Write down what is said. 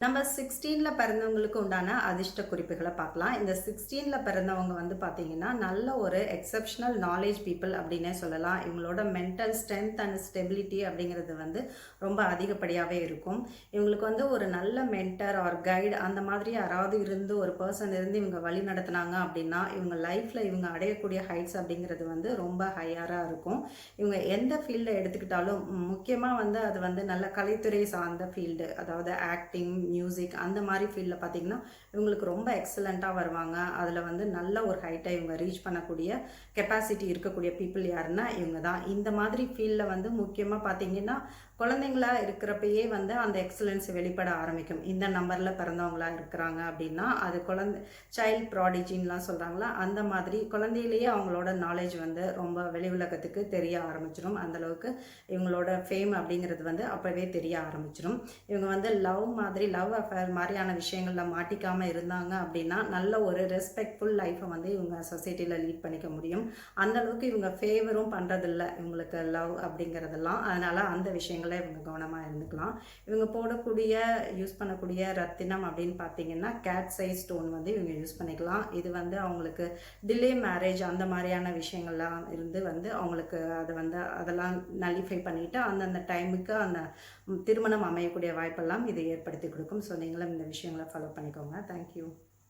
நம்ம 16ல பிறந்தவங்களுக்கு உண்டான அதிர்ஷ்ட குறிப்புகள பார்க்கலாம். இந்த 16ல பிறந்தவங்க வந்து பார்த்தீங்கன்னா, நல்ல ஒரு எக்செப்ஷனல் நாலேட்ஜ் பீப்பிள் அப்படின்னே சொல்லலாம். இவங்களோட மென்டல் ஸ்ட்ரென்த் அண்ட் ஸ்டெபிலிட்டி அப்படிங்கிறது வந்து ரொம்ப அதிகப்படியாவே இருக்கும். இவங்களுக்கு வந்து ஒரு நல்ல மென்டர் ஆர் கைடு அந்த மாதிரி யாராவது இருந்து ஒரு பெர்சன் இருந்து இவங்க வழி நடத்துனாங்க அப்படின்னா, இவங்க லைஃப்ல இவங்க அடையக்கூடிய ஹைட்ஸ் அப்படிங்கிறது வந்து ரொம்ப ஹையரா இருக்கும். இவங்க எந்த ஃபீல்ட எடுத்துக்கிட்டாலும் முக்கியமா வந்து அது வந்து நல்ல கலைத்துறை சார்ந்த ஃபீல்டு, அதாவது ஆக்டிங், மியூசிக் அந்த மாதிரி ஃபீல்டில் பார்த்தீங்கன்னா இவங்களுக்கு ரொம்ப எக்ஸலண்ட்டாக வருவாங்க. அதில் வந்து நல்ல ஒரு ஹைட்டை இவங்க ரீச் பண்ணக்கூடிய கெப்பாசிட்டி இருக்கக்கூடிய பீப்புள் யாருன்னா இவங்க தான். இந்த மாதிரி ஃபீல்டில் வந்து முக்கியமாக பார்த்தீங்கன்னா குழந்தைங்களா இருக்கிறப்பயே வந்து அந்த எக்ஸலன்ஸ் வெளிப்பட ஆரம்பிக்கும். இந்த நம்பரில் பிறந்தவங்களா இருக்கிறாங்க அப்படின்னா அது சைல்ட் ப்ராடிஜின்லாம் சொல்கிறாங்களா, அந்த மாதிரி குழந்தையிலேயே அவங்களோட நாலேஜ் வந்து ரொம்ப வெளி உலகத்துக்கு தெரிய ஆரம்பிச்சிடும். அந்தளவுக்கு இவங்களோட ஃபேம் அப்படிங்கிறது வந்து அப்போவே தெரிய ஆரம்பிச்சிடும். இவங்க வந்து லவ் அஃபேர் மாதிரியான விஷயங்களில் மாட்டிக்காமல் இருந்தாங்க அப்படின்னா நல்ல ஒரு ரெஸ்பெக்ட்ஃபுல் லைஃப்பை வந்து இவங்க சொசைட்டியில் லீட் பண்ணிக்க முடியும். அந்தளவுக்கு இவங்க ஃபேவரும் பண்ணுறதில்ல இவங்களுக்கு லவ் அப்படிங்கிறதெல்லாம். அதனால் அந்த விஷயங்களை இவங்க கவனமாக இருந்துக்கலாம். இவங்க யூஸ் பண்ணக்கூடிய ரத்தினம் அப்படின்னு பார்த்தீங்கன்னா கேட் சைஸ் ஸ்டோன் வந்து இவங்க யூஸ் பண்ணிக்கலாம். இது வந்து அவங்களுக்கு டிலே மேரேஜ் அந்த மாதிரியான விஷயங்கள்லாம் இருந்து வந்து அவங்களுக்கு அதை வந்து அதெல்லாம் நலிஃபை பண்ணிவிட்டு அந்தந்த டைமுக்கு அந்த திருமணம் அமையக்கூடிய வாய்ப்பெல்லாம் இது ஏற்படுத்தி கொடுக்கும். ஸோ நீங்களும் இந்த விஷயங்களை ஃபாலோ பண்ணிக்கோங்க. தேங்க்யூ.